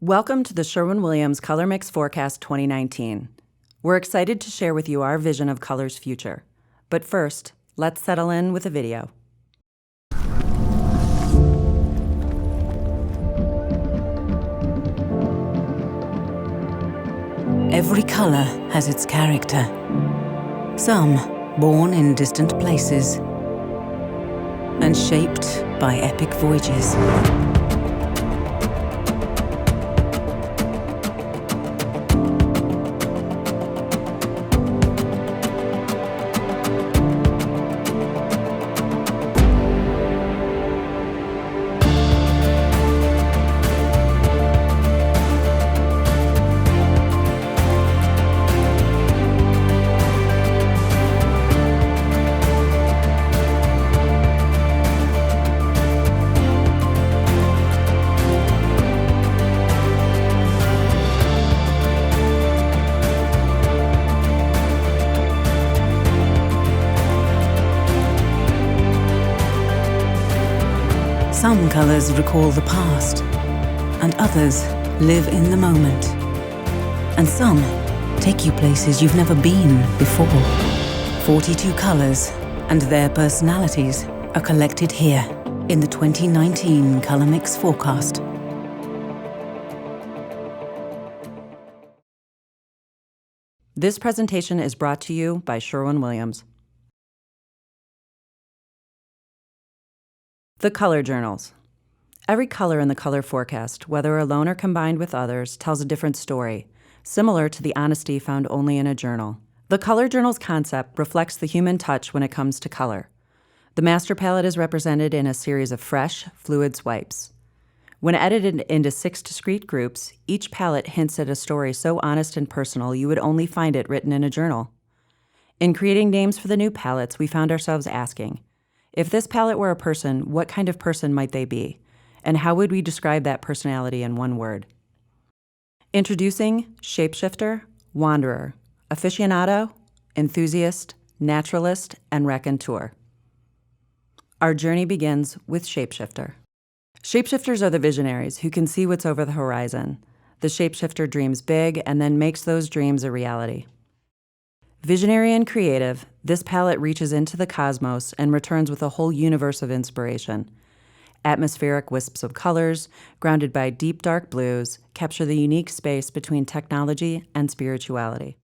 Welcome to the Sherwin-Williams Color Mix Forecast 2019. We're excited to share with you our vision of color's future. But first, let's settle in with a video. Every color has its character. Some born in distant places and shaped by epic voyages. Some colors recall the past, and others live in the moment. And some take you places you've never been before. 42 colors and their personalities are collected here in the 2019 Color Mix Forecast. This presentation is brought to you by Sherwin-Williams. The color journals. Every color in the color forecast, whether alone or combined with others, tells a different story, similar to the honesty found only in a journal. The color journal's concept reflects the human touch when it comes to color. The master palette is represented in a series of fresh, fluid swipes. When edited into 6 discrete groups, each palette hints at a story so honest and personal you would only find it written in a journal. In creating names for the new palettes, we found ourselves asking, if this palette were a person, what kind of person might they be? And how would we describe that personality in one word? Introducing Shapeshifter, Wanderer, Aficionado, Enthusiast, Naturalist, and Raconteur. Our journey begins with Shapeshifter. Shapeshifters are the visionaries who can see what's over the horizon. The shapeshifter dreams big and then makes those dreams a reality. Visionary and creative, this palette reaches into the cosmos and returns with a whole universe of inspiration. Atmospheric wisps of colors, grounded by deep dark blues, capture the unique space between technology and spirituality.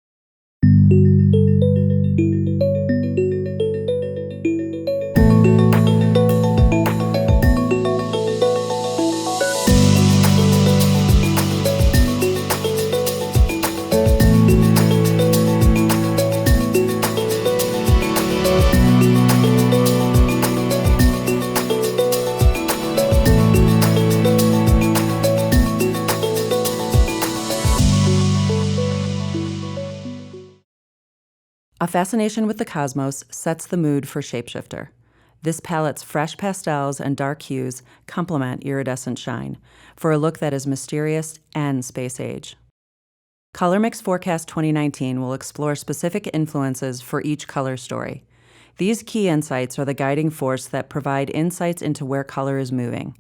A fascination with the cosmos sets the mood for Shapeshifter. This palette's fresh pastels and dark hues complement iridescent shine for a look that is mysterious and space-age. Color Mix Forecast 2019 will explore specific influences for each color story. These key insights are the guiding force that provide insights into where color is moving.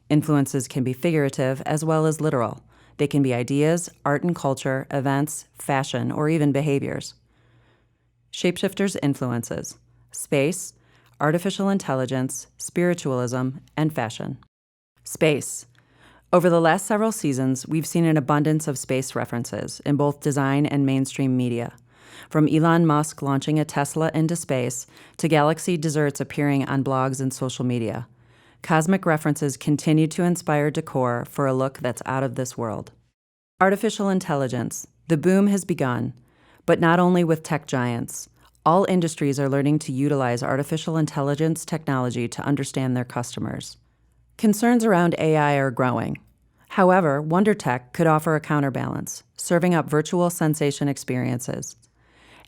Influences can be figurative as well as literal. They can be ideas, art and culture, events, fashion, or even behaviors. Shapeshifters' influences: space, artificial intelligence, spiritualism, and fashion. Space. Over the last several seasons, we've seen an abundance of space references in both design and mainstream media. From Elon Musk launching a Tesla into space to galaxy desserts appearing on blogs and social media, cosmic references continue to inspire decor for a look that's out of this world. Artificial intelligence. The boom has begun. But not only with tech giants. All industries are learning to utilize artificial intelligence technology to understand their customers. Concerns around AI are growing. However, Wonder Tech could offer a counterbalance, serving up virtual sensation experiences.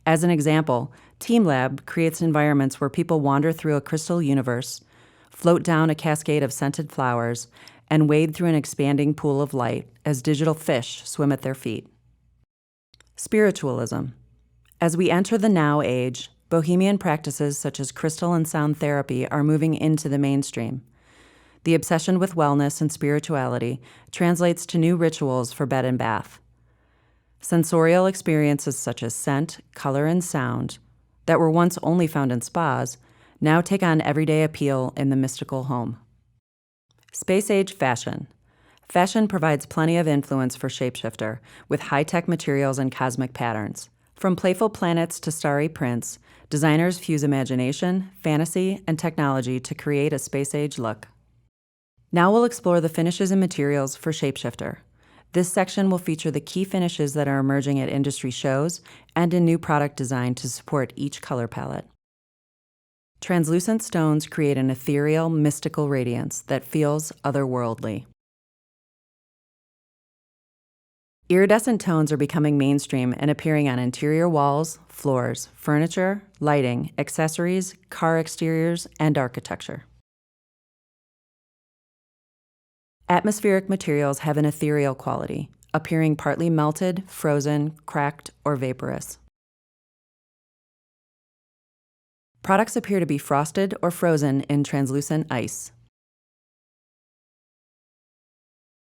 As an example, TeamLab creates environments where people wander through a crystal universe, float down a cascade of scented flowers, and wade through an expanding pool of light as digital fish swim at their feet. Spiritualism. As we enter the now age, bohemian practices such as crystal and sound therapy are moving into the mainstream. The obsession with wellness and spirituality translates to new rituals for bed and bath. Sensorial experiences such as scent, color, and sound, that were once only found in spas, now take on everyday appeal in the mystical home. Space-age fashion. Fashion provides plenty of influence for Shapeshifter, with high-tech materials and cosmic patterns. From playful planets to starry prints, designers fuse imagination, fantasy, and technology to create a space-age look. Now we'll explore the finishes and materials for Shapeshifter. This section will feature the key finishes that are emerging at industry shows and in new product design to support each color palette. Translucent stones create an ethereal, mystical radiance that feels otherworldly. Iridescent tones are becoming mainstream and appearing on interior walls, floors, furniture, lighting, accessories, car exteriors, and architecture. Atmospheric materials have an ethereal quality, appearing partly melted, frozen, cracked, or vaporous. Products appear to be frosted or frozen in translucent ice.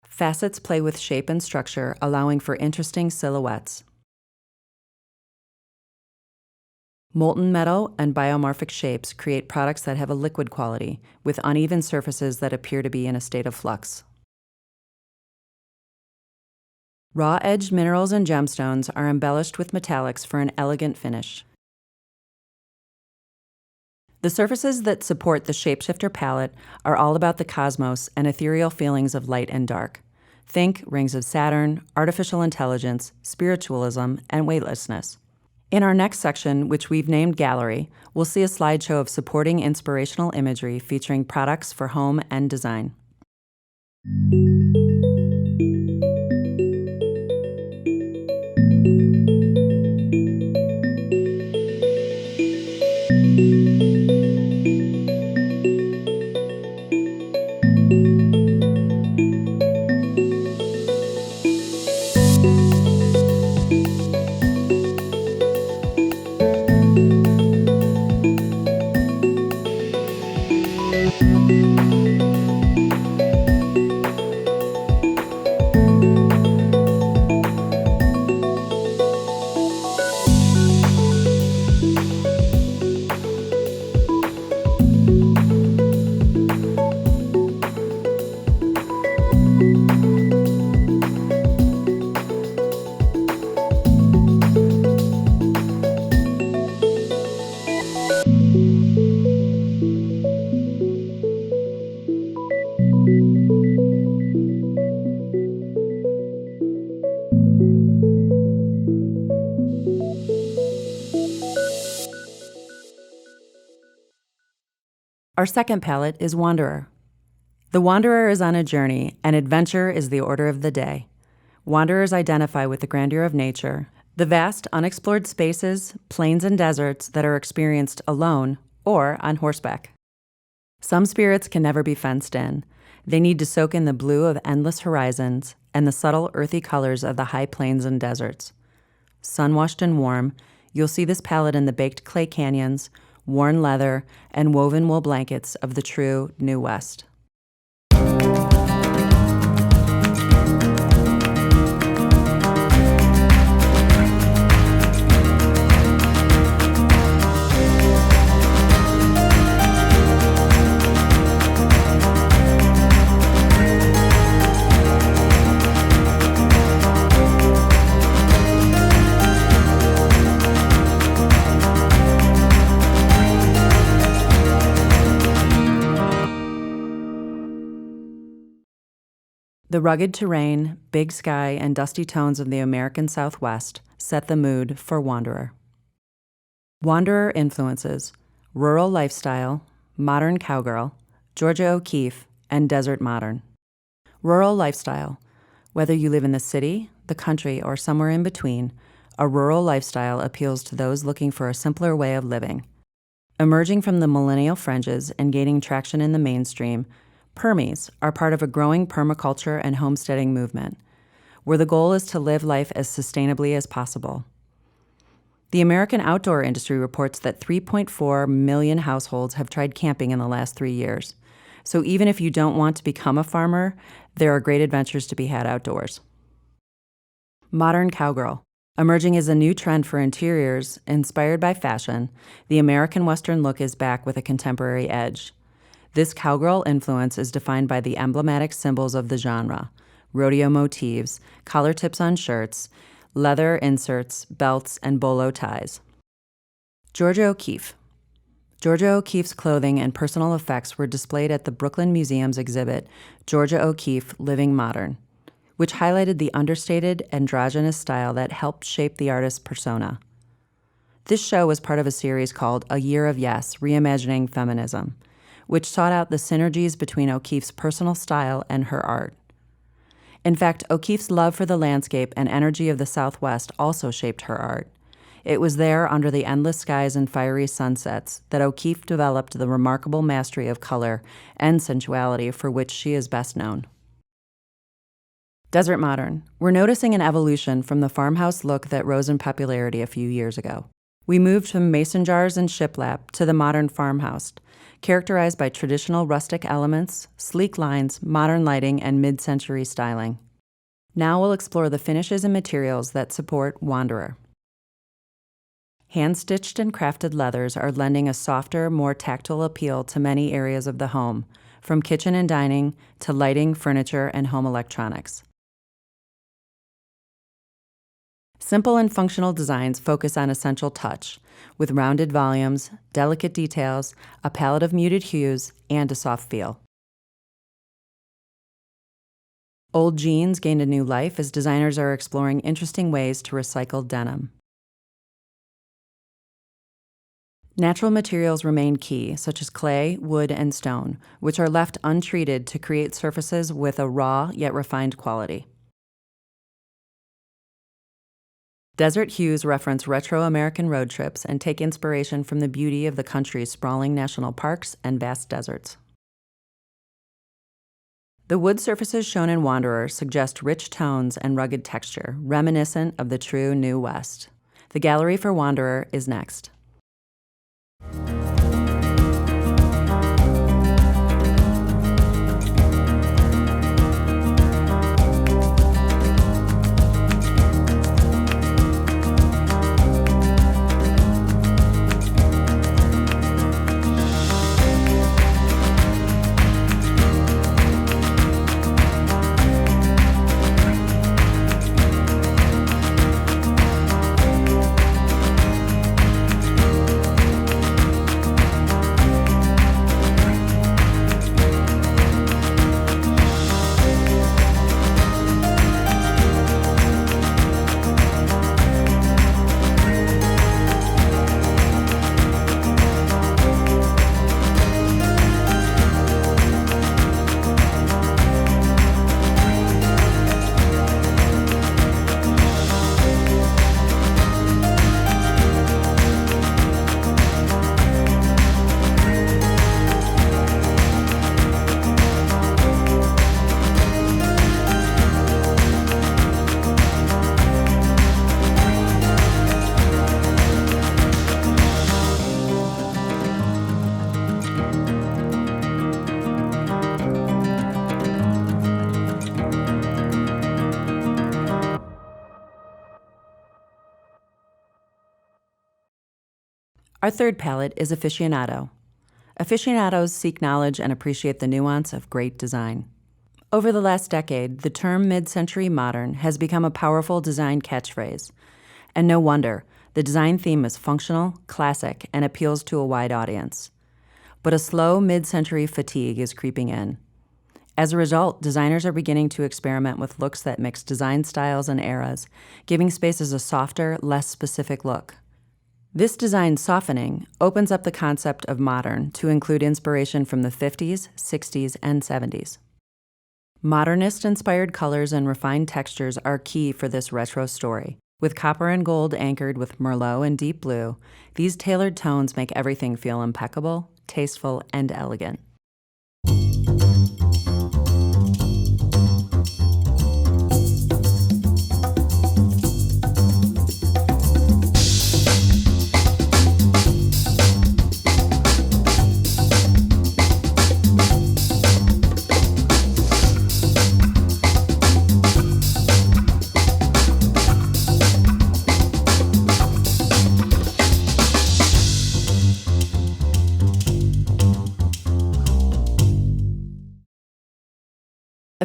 Facets play with shape and structure, allowing for interesting silhouettes. Molten metal and biomorphic shapes create products that have a liquid quality, with uneven surfaces that appear to be in a state of flux. Raw-edged minerals and gemstones are embellished with metallics for an elegant finish. The surfaces that support the Shapeshifter palette are all about the cosmos and ethereal feelings of light and dark. Think rings of Saturn, artificial intelligence, spiritualism, and weightlessness. In our next section, which we've named Gallery, we'll see a slideshow of supporting inspirational imagery featuring products for home and design. Our second palette is Wanderer. The Wanderer is on a journey, and adventure is the order of the day. Wanderers identify with the grandeur of nature, the vast unexplored spaces, plains, and deserts that are experienced alone or on horseback. Some spirits can never be fenced in. They need to soak in the blue of endless horizons and the subtle earthy colors of the high plains and deserts. Sun-washed and warm, you'll see this palette in the baked clay canyons, worn leather, and woven wool blankets of the true New West. The rugged terrain, big sky, and dusty tones of the American Southwest set the mood for Wanderer. Wanderer influences rural lifestyle, modern cowgirl, Georgia O'Keeffe, and desert modern. Rural lifestyle. Whether you live in the city, the country, or somewhere in between, a rural lifestyle appeals to those looking for a simpler way of living. Emerging from the millennial fringes and gaining traction in the mainstream, Permies are part of a growing permaculture and homesteading movement, where the goal is to live life as sustainably as possible. The American outdoor industry reports that 3.4 million households have tried camping in the last 3 years. So even if you don't want to become a farmer, there are great adventures to be had outdoors. Modern cowgirl. Emerging as a new trend for interiors, inspired by fashion, the American Western look is back with a contemporary edge. This cowgirl influence is defined by the emblematic symbols of the genre: rodeo motifs, collar tips on shirts, leather inserts, belts, and bolo ties. Georgia O'Keeffe. Georgia O'Keeffe's clothing and personal effects were displayed at the Brooklyn Museum's exhibit, Georgia O'Keeffe Living Modern, which highlighted the understated, androgynous style that helped shape the artist's persona. This show was part of a series called A Year of Yes, Reimagining Feminism, which sought out the synergies between O'Keeffe's personal style and her art. In fact, O'Keeffe's love for the landscape and energy of the Southwest also shaped her art. It was there, under the endless skies and fiery sunsets, that O'Keeffe developed the remarkable mastery of color and sensuality for which she is best known. Desert modern. We're noticing an evolution from the farmhouse look that rose in popularity a few years ago. We moved from mason jars and shiplap to the modern farmhouse, characterized by traditional rustic elements, sleek lines, modern lighting, and mid-century styling. Now we'll explore the finishes and materials that support Wanderer. Hand-stitched and crafted leathers are lending a softer, more tactile appeal to many areas of the home, from kitchen and dining to lighting, furniture, and home electronics. Simple and functional designs focus on essential touch, with rounded volumes, delicate details, a palette of muted hues, and a soft feel. Old jeans gained a new life as designers are exploring interesting ways to recycle denim. Natural materials remain key, such as clay, wood, and stone, which are left untreated to create surfaces with a raw yet refined quality. Desert hues reference retro American road trips and take inspiration from the beauty of the country's sprawling national parks and vast deserts. The wood surfaces shown in Wanderer suggest rich tones and rugged texture, reminiscent of the true New West. The gallery for Wanderer is next. Our third palette is aficionado. Aficionados seek knowledge and appreciate the nuance of great design. Over the last decade, the term mid-century modern has become a powerful design catchphrase. And no wonder, the design theme is functional, classic, and appeals to a wide audience. But a slow mid-century fatigue is creeping in. As a result, designers are beginning to experiment with looks that mix design styles and eras, giving spaces a softer, less specific look. This design softening opens up the concept of modern to include inspiration from the 50s, 60s, and 70s. Modernist-inspired colors and refined textures are key for this retro story. With copper and gold anchored with merlot and deep blue, these tailored tones make everything feel impeccable, tasteful, and elegant.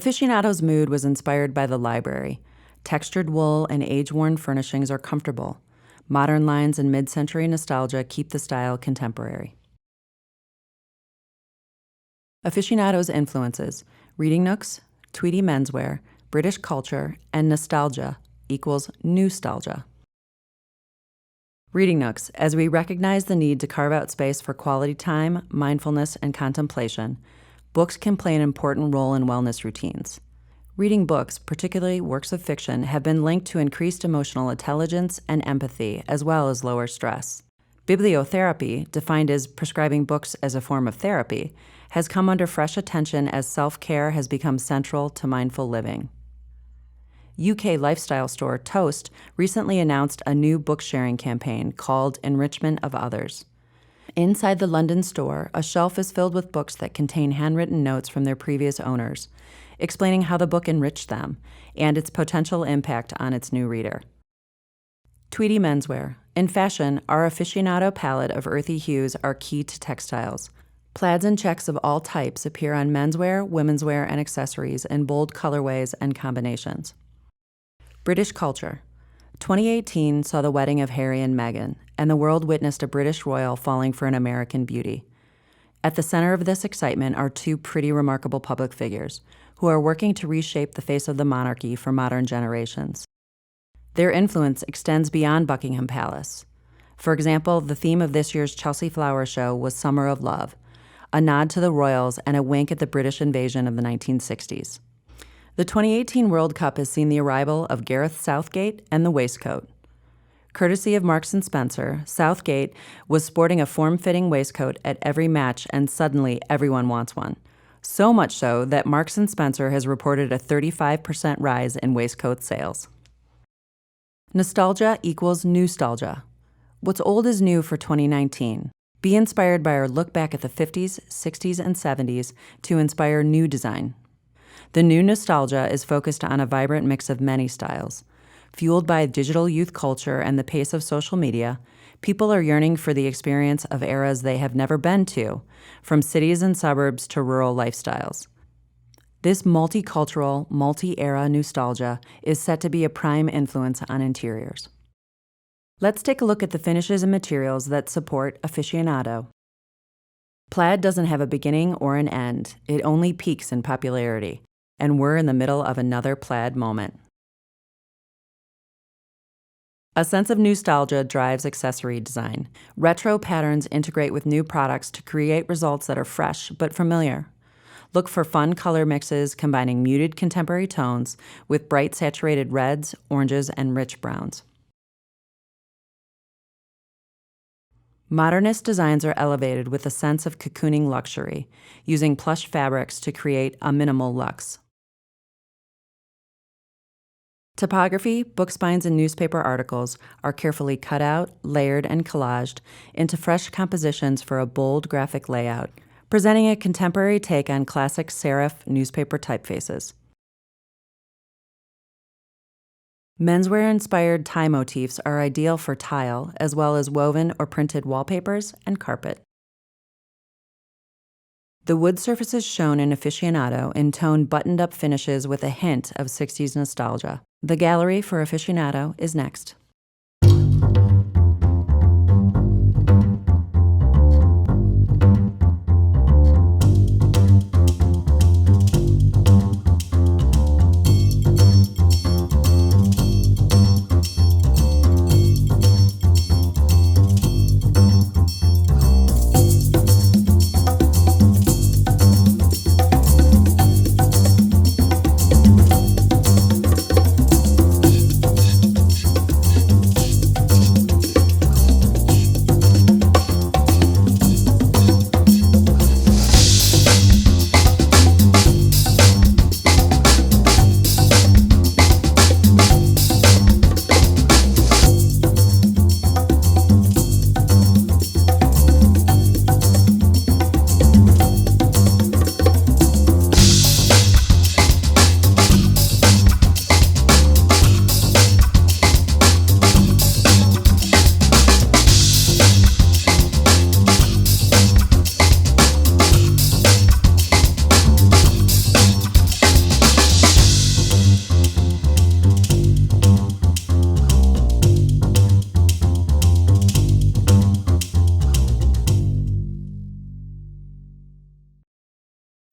Aficionado's mood was inspired by the library. Textured wool and age-worn furnishings are comfortable. Modern lines and mid-century nostalgia keep the style contemporary. Aficionado's influences: reading nooks, tweedy menswear, British culture, and nostalgia equals newstalgia. Reading nooks: as we recognize the need to carve out space for quality time, mindfulness, and contemplation, books can play an important role in wellness routines. Reading books, particularly works of fiction, have been linked to increased emotional intelligence and empathy, as well as lower stress. Bibliotherapy, defined as prescribing books as a form of therapy, has come under fresh attention as self-care has become central to mindful living. UK lifestyle store Toast recently announced a new book-sharing campaign called Enrichment of Others. Inside the London store, a shelf is filled with books that contain handwritten notes from their previous owners, explaining how the book enriched them and its potential impact on its new reader. Tweedy menswear. In fashion, our aficionado palette of earthy hues are key to textiles. Plaids and checks of all types appear on menswear, womenswear, and accessories in bold colorways and combinations. British culture. 2018 saw the wedding of Harry and Meghan, and the world witnessed a British royal falling for an American beauty. At the center of this excitement are two pretty remarkable public figures who are working to reshape the face of the monarchy for modern generations. Their influence extends beyond Buckingham Palace. For example, the theme of this year's Chelsea Flower Show was Summer of Love, a nod to the royals and a wink at the British invasion of the 1960s. The 2018 World Cup has seen the arrival of Gareth Southgate and the waistcoat. Courtesy of Marks & Spencer, Southgate was sporting a form-fitting waistcoat at every match, and suddenly everyone wants one. So much so that Marks & Spencer has reported a 35% rise in waistcoat sales. Nostalgia equals newstalgia. What's old is new for 2019. Be inspired by our look back at the 50s, 60s, and 70s to inspire new design. The new nostalgia is focused on a vibrant mix of many styles. Fueled by digital youth culture and the pace of social media, people are yearning for the experience of eras they have never been to, from cities and suburbs to rural lifestyles. This multicultural, multi-era nostalgia is set to be a prime influence on interiors. Let's take a look at the finishes and materials that support aficionado. Plaid doesn't have a beginning or an end. It only peaks in popularity, and we're in the middle of another plaid moment. A sense of nostalgia drives accessory design. Retro patterns integrate with new products to create results that are fresh but familiar. Look for fun color mixes combining muted contemporary tones with bright saturated reds, oranges, and rich browns. Modernist designs are elevated with a sense of cocooning luxury, using plush fabrics to create a minimal luxe. Typography, book spines, and newspaper articles are carefully cut out, layered, and collaged into fresh compositions for a bold graphic layout, presenting a contemporary take on classic serif newspaper typefaces. Menswear-inspired tie motifs are ideal for tile, as well as woven or printed wallpapers and carpet. The wood surfaces shown in Aficionado intone buttoned-up finishes with a hint of 60s nostalgia. The gallery for Aficionado is next.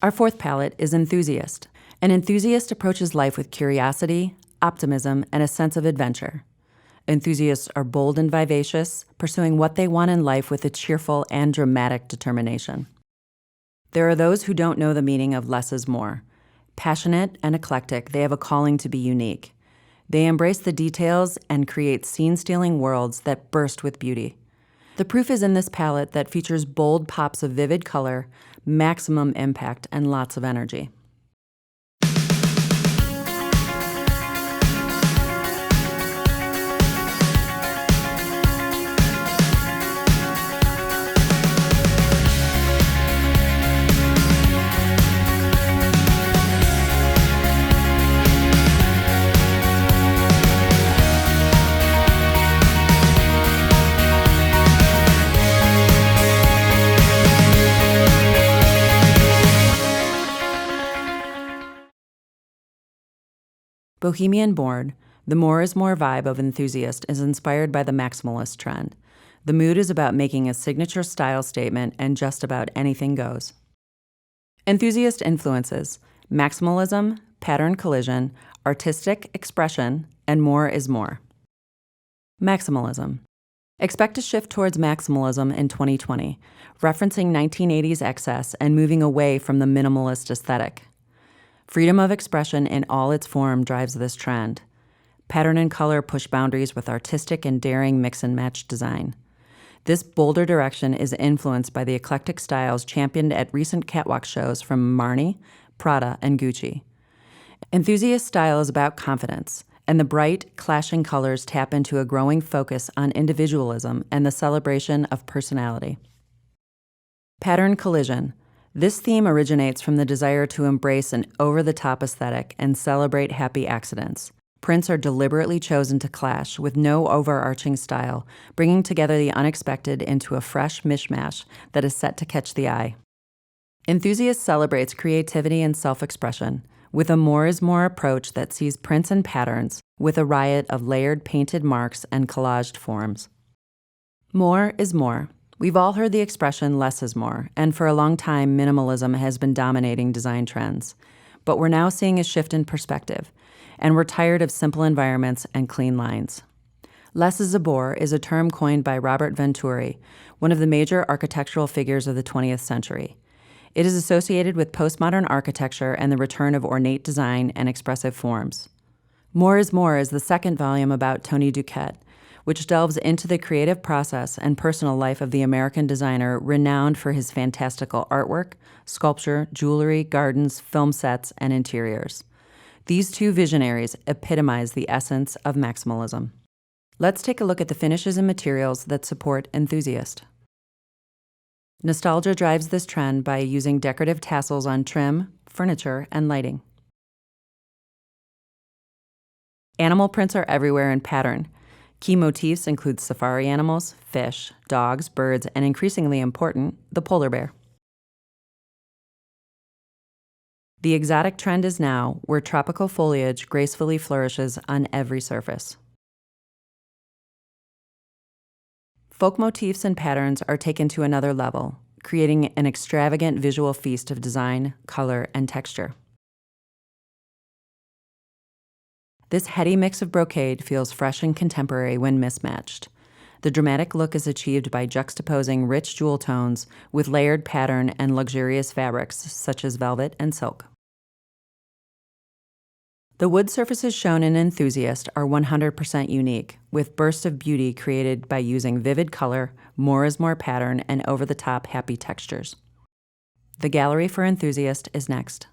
Our fourth palette is Enthusiast. An enthusiast approaches life with curiosity, optimism, and a sense of adventure. Enthusiasts are bold and vivacious, pursuing what they want in life with a cheerful and dramatic determination. There are those who don't know the meaning of less is more. Passionate and eclectic, they have a calling to be unique. They embrace the details and create scene-stealing worlds that burst with beauty. The proof is in this palette that features bold pops of vivid color, maximum impact, and lots of energy. Bohemian Born, the more is more vibe of Enthusiast is inspired by the maximalist trend. The mood is about making a signature style statement and just about anything goes. Enthusiast influences: maximalism, pattern collision, artistic expression, and more is more. Maximalism. Expect a shift towards maximalism in 2020, referencing 1980s excess and moving away from the minimalist aesthetic. Freedom of expression in all its form drives this trend. Pattern and color push boundaries with artistic and daring mix-and-match design. This bolder direction is influenced by the eclectic styles championed at recent catwalk shows from Marni, Prada, and Gucci. Enthusiast style is about confidence, and the bright, clashing colors tap into a growing focus on individualism and the celebration of personality. Pattern collision. This theme originates from the desire to embrace an over-the-top aesthetic and celebrate happy accidents. Prints are deliberately chosen to clash with no overarching style, bringing together the unexpected into a fresh mishmash that is set to catch the eye. Enthusiast celebrates creativity and self-expression, with a more is more approach that sees prints and patterns with a riot of layered painted marks and collaged forms. More is more. We've all heard the expression less is more, and for a long time, minimalism has been dominating design trends. But we're now seeing a shift in perspective, and we're tired of simple environments and clean lines. Less is a bore is a term coined by Robert Venturi, one of the major architectural figures of the 20th century. It is associated with postmodern architecture and the return of ornate design and expressive forms. More is the second volume about Tony Duquette, which delves into the creative process and personal life of the American designer renowned for his fantastical artwork, sculpture, jewelry, gardens, film sets, and interiors. These two visionaries epitomize the essence of maximalism. Let's take a look at the finishes and materials that support Enthusiast. Nostalgia drives this trend by using decorative tassels on trim, furniture, and lighting. Animal prints are everywhere in pattern. Key motifs include safari animals, fish, dogs, birds, and increasingly important, the polar bear. The exotic trend is now where tropical foliage gracefully flourishes on every surface. Folk motifs and patterns are taken to another level, creating an extravagant visual feast of design, color, and texture. This heady mix of brocade feels fresh and contemporary when mismatched. The dramatic look is achieved by juxtaposing rich jewel tones with layered pattern and luxurious fabrics such as velvet and silk. The wood surfaces shown in Enthusiast are 100% unique, with bursts of beauty created by using vivid color, more is more pattern, and over-the-top happy textures. The gallery for Enthusiast is next.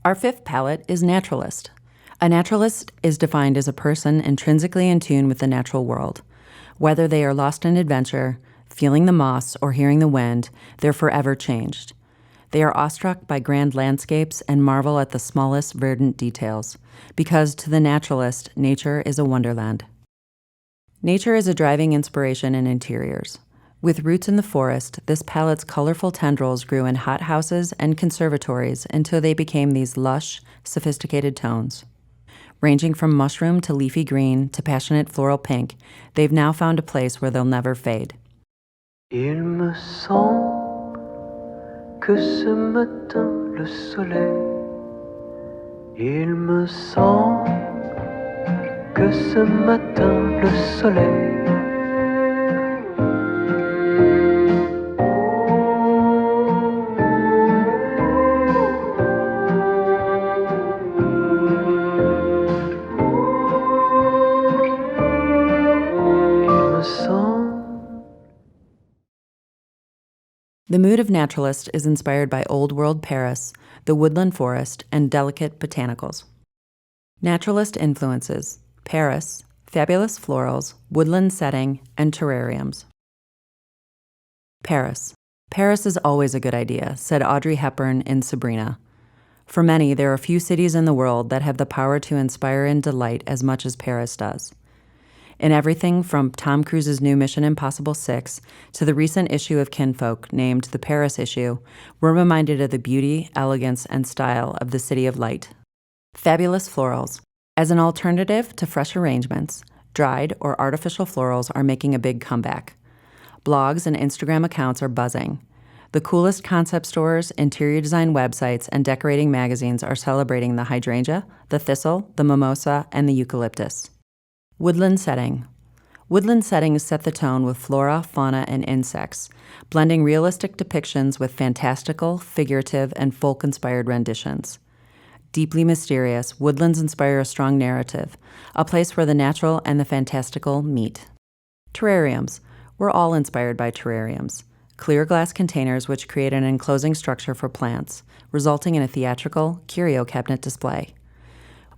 Our fifth palette is naturalist. A naturalist is defined as a person intrinsically in tune with the natural world. Whether they are lost in adventure, feeling the moss, or hearing the wind, they're forever changed. They are awestruck by grand landscapes and marvel at the smallest verdant details, because to the naturalist, nature is a wonderland. Nature is a driving inspiration in interiors. With roots in the forest, this palette's colorful tendrils grew in hothouses and conservatories until they became these lush, sophisticated tones. Ranging from mushroom to leafy green to passionate floral pink, they've now found a place where they'll never fade. Il me semble que ce matin le soleil, il me semble que ce matin le soleil. The mood of naturalist is inspired by old world Paris, the woodland forest, and delicate botanicals. Naturalist influences: Paris, fabulous florals, woodland setting, and terrariums. Paris. Paris is always a good idea, said Audrey Hepburn in Sabrina. For many, there are few cities in the world that have the power to inspire and delight as much as Paris does. In everything from Tom Cruise's new Mission Impossible 6 to the recent issue of Kinfolk named the Paris issue, we're reminded of the beauty, elegance, and style of the City of Light. Fabulous florals. As an alternative to fresh arrangements, dried or artificial florals are making a big comeback. Blogs and Instagram accounts are buzzing. The coolest concept stores, interior design websites, and decorating magazines are celebrating the hydrangea, the thistle, the mimosa, and the eucalyptus. Woodland setting. Woodland settings set the tone with flora, fauna, and insects, blending realistic depictions with fantastical, figurative, and folk-inspired renditions. Deeply mysterious, woodlands inspire a strong narrative, a place where the natural and the fantastical meet. Terrariums. We're all inspired by terrariums, clear glass containers which create an enclosing structure for plants, resulting in a theatrical, curio cabinet display.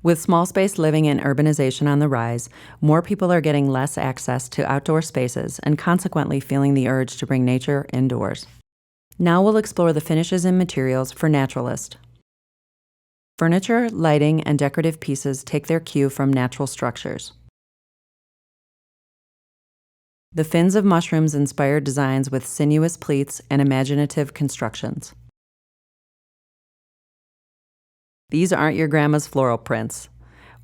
With small space living and urbanization on the rise, more people are getting less access to outdoor spaces and consequently feeling the urge to bring nature indoors. Now we'll explore the finishes and materials for naturalist. Furniture, lighting, and decorative pieces take their cue from natural structures. The fins of mushrooms inspire designs with sinuous pleats and imaginative constructions. These aren't your grandma's floral prints.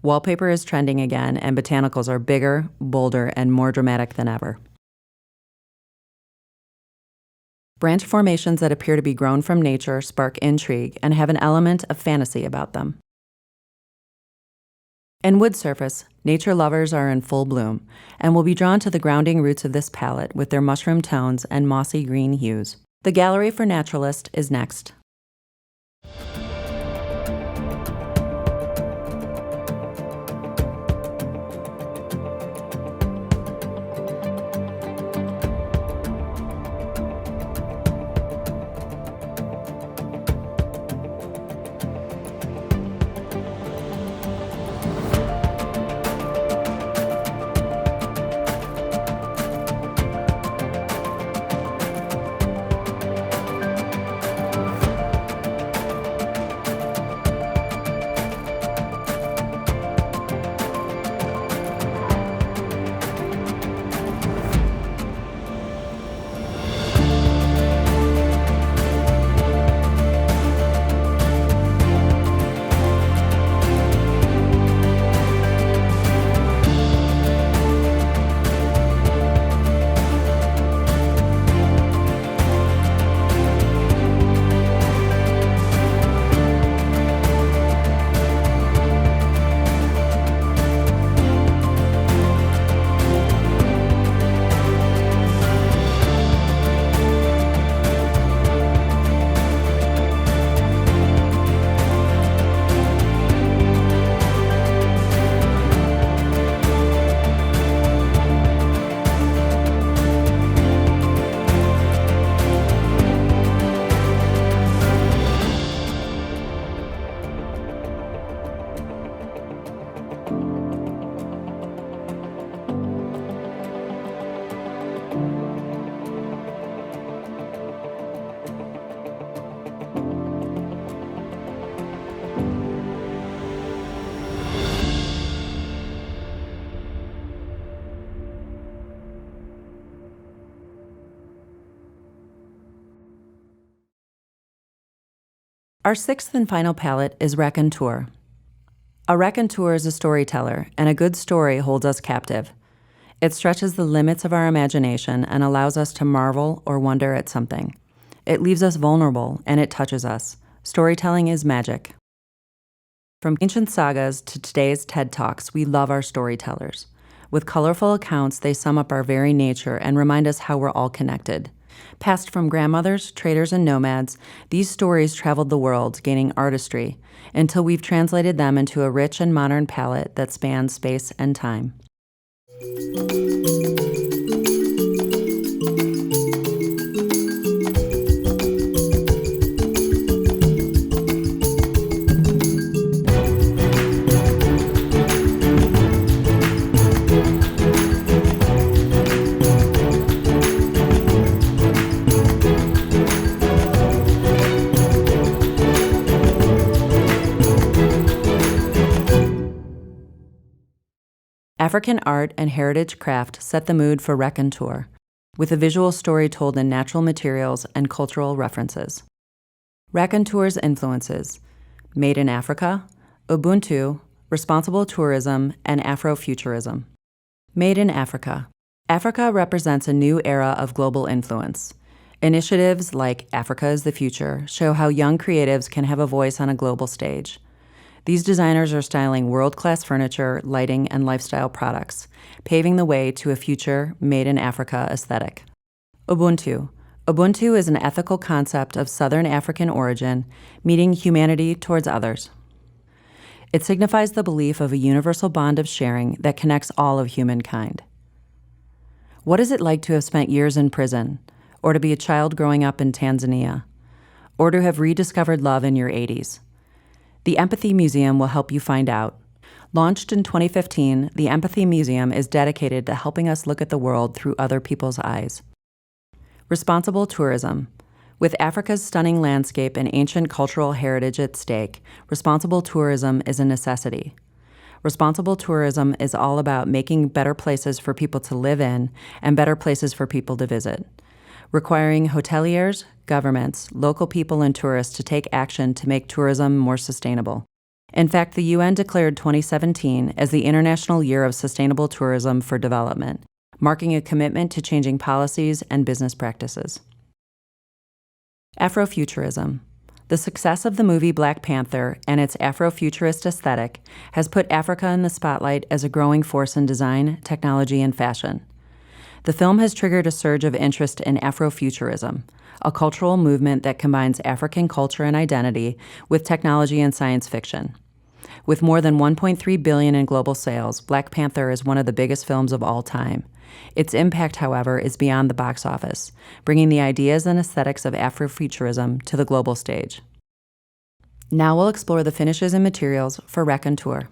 Wallpaper is trending again, and botanicals are bigger, bolder, and more dramatic than ever. Branch formations that appear to be grown from nature spark intrigue and have an element of fantasy about them. In wood surface, nature lovers are in full bloom and will be drawn to the grounding roots of this palette with their mushroom tones and mossy green hues. The gallery for naturalist is next. Our sixth and final palette is raconteur. A raconteur is a storyteller, and a good story holds us captive. It stretches the limits of our imagination and allows us to marvel or wonder at something. It leaves us vulnerable, and it touches us. Storytelling is magic. From ancient sagas to today's TED Talks, we love our storytellers. With colorful accounts, they sum up our very nature and remind us how we're all connected. Passed from grandmothers, traders, and nomads, these stories traveled the world, gaining artistry, until we've translated them into a rich and modern palette that spans space and time. African art and heritage craft set the mood for raconteur, with a visual story told in natural materials and cultural references. Raconteur's influences: Made in Africa, Ubuntu, responsible tourism, and Afrofuturism. Made in Africa. Africa represents a new era of global influence. Initiatives like Africa is the Future show how young creatives can have a voice on a global stage. These designers are styling world-class furniture, lighting, and lifestyle products, paving the way to a future made in Africa aesthetic. Ubuntu. Ubuntu is an ethical concept of Southern African origin, meeting humanity towards others. It signifies the belief of a universal bond of sharing that connects all of humankind. What is it like to have spent years in prison, or to be a child growing up in Tanzania, or to have rediscovered love in your 80s? The Empathy Museum will help you find out. Launched in 2015, the Empathy Museum is dedicated to helping us look at the world through other people's eyes. Responsible tourism. With Africa's stunning landscape and ancient cultural heritage at stake, responsible tourism is a necessity. Responsible tourism is all about making better places for people to live in and better places for people to visit, requiring hoteliers, governments, local people, and tourists to take action to make tourism more sustainable. In fact, the UN declared 2017 as the International Year of Sustainable Tourism for Development, marking a commitment to changing policies and business practices. Afrofuturism. The success of the movie Black Panther and its Afrofuturist aesthetic has put Africa in the spotlight as a growing force in design, technology, and fashion. The film has triggered a surge of interest in Afrofuturism, a cultural movement that combines African culture and identity with technology and science fiction. With more than $1.3 billion in global sales, Black Panther is one of the biggest films of all time. Its impact, however, is beyond the box office, bringing the ideas and aesthetics of Afrofuturism to the global stage. Now we'll explore the finishes and materials for raconteur.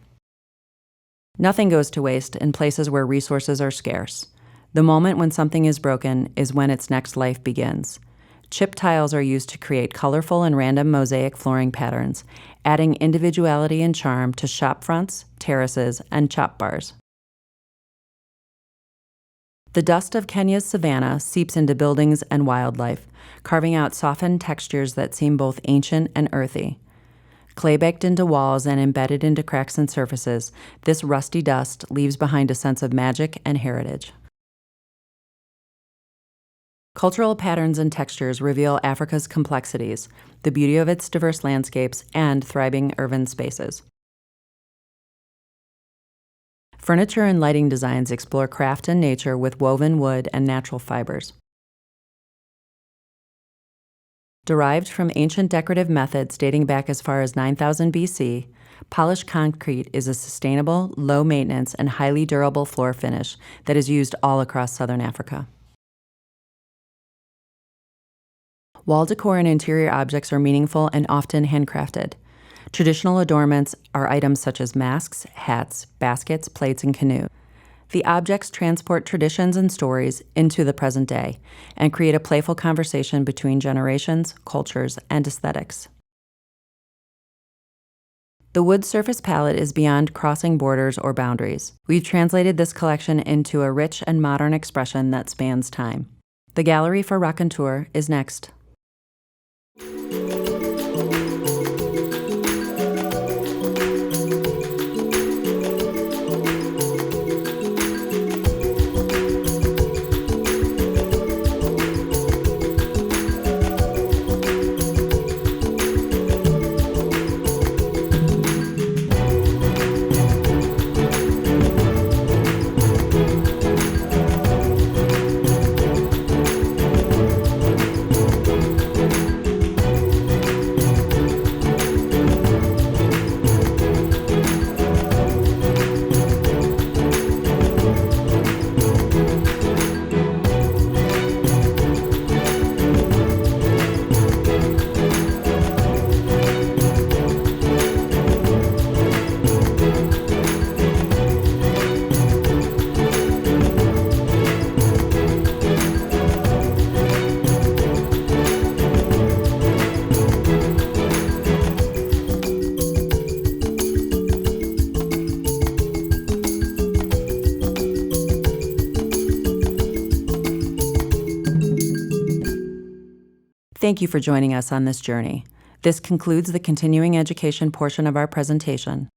Nothing goes to waste in places where resources are scarce. The moment when something is broken is when its next life begins. Chip tiles are used to create colorful and random mosaic flooring patterns, adding individuality and charm to shop fronts, terraces, and chop bars. The dust of Kenya's savanna seeps into buildings and wildlife, carving out softened textures that seem both ancient and earthy. Clay baked into walls and embedded into cracks and surfaces, this rusty dust leaves behind a sense of magic and heritage. Cultural patterns and textures reveal Africa's complexities, the beauty of its diverse landscapes, and thriving urban spaces. Furniture and lighting designs explore craft and nature with woven wood and natural fibers. Derived from ancient decorative methods dating back as far as 9000 BC, polished concrete is a sustainable, low-maintenance, and highly durable floor finish that is used all across southern Africa. Wall decor and interior objects are meaningful and often handcrafted. Traditional adornments are items such as masks, hats, baskets, plates, and canoe. The objects transport traditions and stories into the present day and create a playful conversation between generations, cultures, and aesthetics. The wood surface palette is beyond crossing borders or boundaries. We've translated this collection into a rich and modern expression that spans time. The gallery for raconteur is next. Thank you for joining us on this journey. This concludes the continuing education portion of our presentation.